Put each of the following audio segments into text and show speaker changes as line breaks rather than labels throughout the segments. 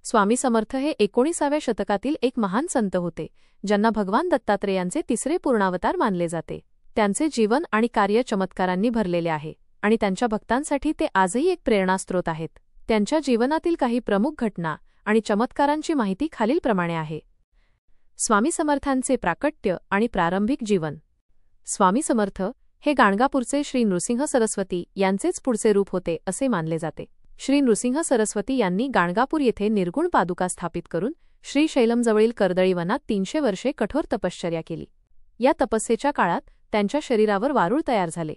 स्वामी समर्थ हे 19व्या शतकातील एक महान संत होते, ज्यांना भगवान दत्तात्रेयांचे तिसरे पूर्णावतार मानले जाते। त्यांचे जीवन आणि कार्य चमत्कारांनी भरलेले आहे आणि त्यांच्या भक्तांसाठी ते आजही एक प्रेरणास्त्रोत आहेत। त्यांच्या जीवनातील काही प्रमुख घटना आणि चमत्कारांची माहिती खालीलप्रमाणे आहे। स्वामी समर्थांचे प्राकट्य आणि प्रारंभिक जीवन। स्वामी समर्थ हे गाणगापूरचे श्री नृसिंह सरस्वती यांचेच पुढचे रूप होते असे मानले जाते। श्री नृसिंह सरस्वती यांनी गाणगापूर येथे निर्गुण पादुका स्थापित करून श्रीशैलमजवळील कर्दळी वनात 300 वर्षे कठोर तपश्चर्या केली। या तपस्येच्या काळात त्यांच्या शरीरावर वारूळ तयार झाले।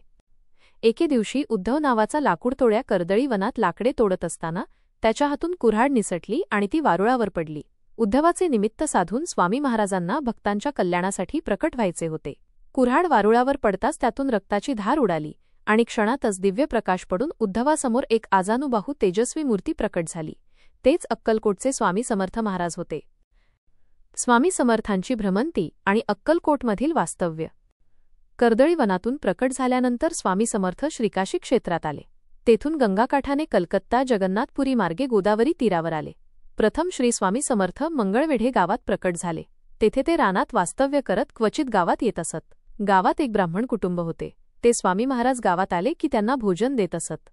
एके दिवशी उद्धव नावाचा लाकूडतोड्या कर्दळी वनात लाकडे तोडत असताना त्याच्या हातून कुऱ्हाड निसटली आणि ती वारुळावर पडली। उद्धवाचे निमित्त साधून स्वामी महाराजांना भक्तांच्या कल्याणासाठी प्रकट व्हायचे होते। कुऱ्हाड वारुळावर पडताच त्यातून रक्ताची धार उडाली आणि क्षणातच दिव्य प्रकाश पडून उद्धवासमोर एक आजानुबाहू तेजस्वी मूर्ती प्रकट झाली। तेच अक्कलकोटचे स्वामी समर्थ महाराज होते। स्वामी समर्थांची भ्रमंती आणि अक्कलकोटमधील वास्तव्य। कर्दळी वनातून प्रकट झाल्यानंतर स्वामी समर्थ श्रीकाशी क्षेत्रात आले। तेथून गंगाकाठाने कलकत्ता जगन्नाथपुरी मार्गे गोदावरी तीरावर आले। प्रथम श्री स्वामी समर्थ मंगळवेढे गावात प्रकट झाले। तेथे ते रानात वास्तव्य करत क्वचित गावात येत असत। गावात एक ब्राह्मण कुटुंब होते। ते स्वामी महाराज गावात आले की त्यांना भोजन देत असत।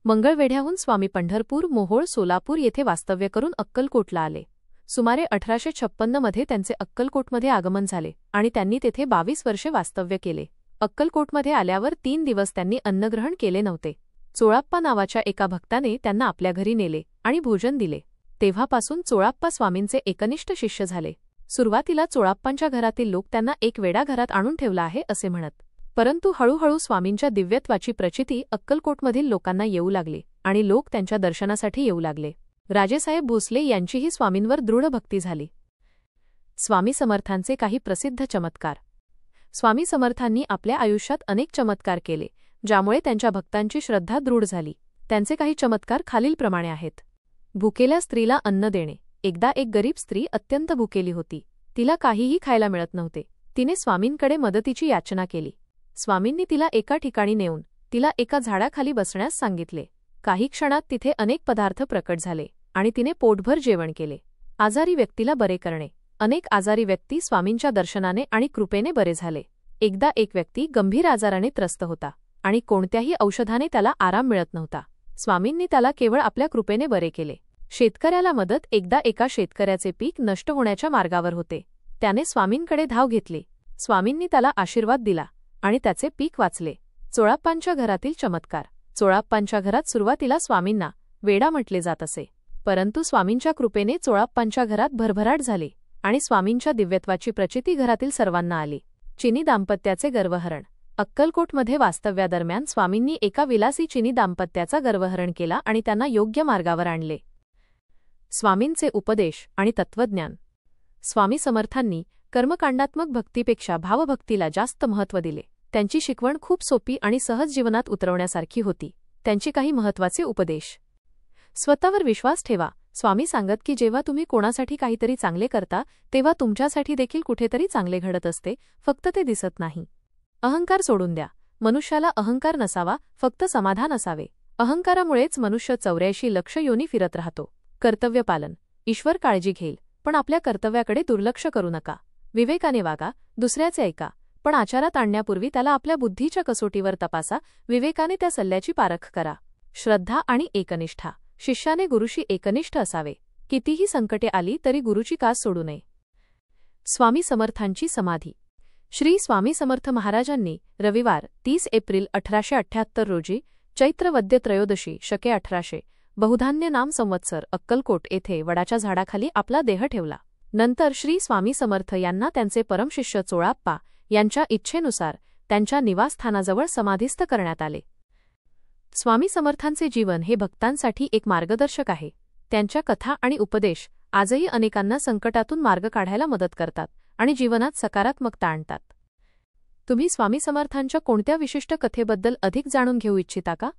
मंगळवेढ्याहून स्वामी पंढरपूर, मोहोळ, सोलापूर येथे वास्तव्य करून अक्कलकोटला आले। सुमारे 1856 मध्ये त्यांचे अक्कलकोटमध्ये आगमन झाले आणि त्यांनी तेथे 22 वर्षे वास्तव्य केले। अक्कलकोटमध्ये आल्यावर 3 दिवस त्यांनी अन्नग्रहण केले नव्हते। चोळाप्पा नावाच्या एका भक्ताने त्यांना आपल्या घरी नेले आणि भोजन दिले। तेव्हापासून चोळाप्पा स्वामींचे एकनिष्ठ शिष्य झाले। सुरुवातीला चोळाप्पांच्या घरातील लोक त्यांना एक वेडा घरात आणून ठेवला आहे असे म्हणत, परंतु हळूहळू स्वामींच्या दिव्यत्वाची प्रचिती अक्कलकोटमधील लोकांना येऊ लागली आणि लोक त्यांच्या दर्शनासाठी येऊ लागले। राजेसाहेब भोसले यांचीही स्वामींवर दृढ भक्ती झाली। स्वामी समर्थांचे काही प्रसिद्ध चमत्कार। स्वामी समर्थांनी आपल्या आयुष्यात अनेक चमत्कार केले, ज्यामुळे त्यांच्या भक्तांची श्रद्धा दृढ झाली। त्यांचे काही चमत्कार खालीलप्रमाणे आहेत। भुकेल्या स्त्रीला अन्न देणे। एकदा एक गरीब स्त्री अत्यंत भुकेली होती। तिला काहीही खायला मिळत नव्हते। तिने स्वामींकडे मदतीची याचना केली। स्वामींनी तिला एका ठिकाणी नेऊन तिला एका झाडाखाली बसण्यास सांगितले। काही क्षणात तिथे अनेक पदार्थ प्रकट झाले आणि तिने पोटभर जेवण केले। आजारी व्यक्तीला बरे करणे। अनेक आजारी व्यक्ती स्वामींच्या दर्शनाने आणि कृपेने बरे झाले। एकदा एक व्यक्ती गंभीर आजाराने त्रस्त होता आणि कोणत्याही औषधाने त्याला आराम मिळत नव्हता। स्वामींनी त्याला केवळ आपल्या कृपेने बरे केले। शेतकऱ्याला मदत। एकदा एका शेतकऱ्याचे पीक नष्ट होण्याच्या मार्गावर होते। त्याने स्वामींकडे धाव घेतली। स्वामींनी त्याला आशीर्वाद दिला आणि त्याचे पीक वाचले। चोळाप्पांच्या घरातील चमत्कार। चोळाप्पांच्या घरात सुरुवातीला स्वामींना वेडा म्हटले जात असे, परंतु स्वामींच्या कृपेने चोळाप्पांच्या घरात भरभराट झाली आणि स्वामींच्या दिव्यत्वाची प्रचिती घरातील सर्वांना आली। चिनी दाम्पत्याचे गर्वहरण। अक्कलकोटमध्ये वास्तव्यादरम्यान स्वामींनी एका विलासी चिनी दाम्पत्याचा गर्वहरण केला आणि त्यांना योग्य मार्गावर आणले। स्वामींचे उपदेश आणि तत्वज्ञान। स्वामी समर्थांनी कर्मकांडात्मक भक्तीपेक्षा भावभक्तीला जास्त महत्त्व दिले। त्यांची शिकवण खूप सोपी आणि सहज जीवनात उतरवण्यासारखी होती। त्यांचे काही महत्त्वाचे उपदेश। स्वतःवर विश्वास ठेवा। स्वामी सांगत की जेव्हा तुम्ही कोणासाठी काहीतरी चांगले करता तेव्हा तुमच्यासाठी देखील कुठेतरी चांगले घडत असते, फक्त ते दिसत नाही। अहंकार सोडून द्या। मनुष्याला अहंकार नसावा, फक्त समाधान असावे। अहंकारामुळेच मनुष्य 84 लक्ष योनी फिरत राहतो। कर्तव्य पालन। ईश्वर काळजी घेईल, पण आपल्या कर्तव्याकडे दुर्लक्ष करू नका। विवेकाने वागा, दुसऱ्याचे ऐका, पण आचारात आणण्यापूर्वी त्याला आपल्या बुद्धीच्या कसोटीवर तपासा। विवेकाने त्या सल्ल्याची पारख करा। श्रद्धा आणि एकनिष्ठा। शिष्याने गुरुशी एकनिष्ठ असावे। कितीही संकटे आली तरी गुरुची कास सोडू नये। स्वामी समर्थांची समाधी। श्री स्वामी समर्थ महाराजांनी रविवार 30 एप्रिल 1878 रोजी चैत्र वद्य त्रयोदशी शके 1800 बहुधान्य नाम संवत्सर अक्कलकोट येथे वडाच्या झाडाखाली आपला देह ठेवला। नंतर श्री स्वामी समर्थ यांना त्यांचे परमशिष्य चोळाप्पा यांच्या इच्छेनुसार त्यांच्या निवासस्थानाजवळ समाधिस्थ करण्यात आले। स्वामी समर्थांचे जीवन हे भक्तांसाठी एक मार्गदर्शक आहे। त्यांच्या कथा आणि उपदेश आजही अनेकांना संकटातून मार्ग काढायला मदत करतात आणि जीवनात सकारात्मकता आणतात। तुम्ही स्वामी समर्थांच्या कोणत्या विशिष्ट कथेबद्दल अधिक जाणून घेऊ इच्छिता का?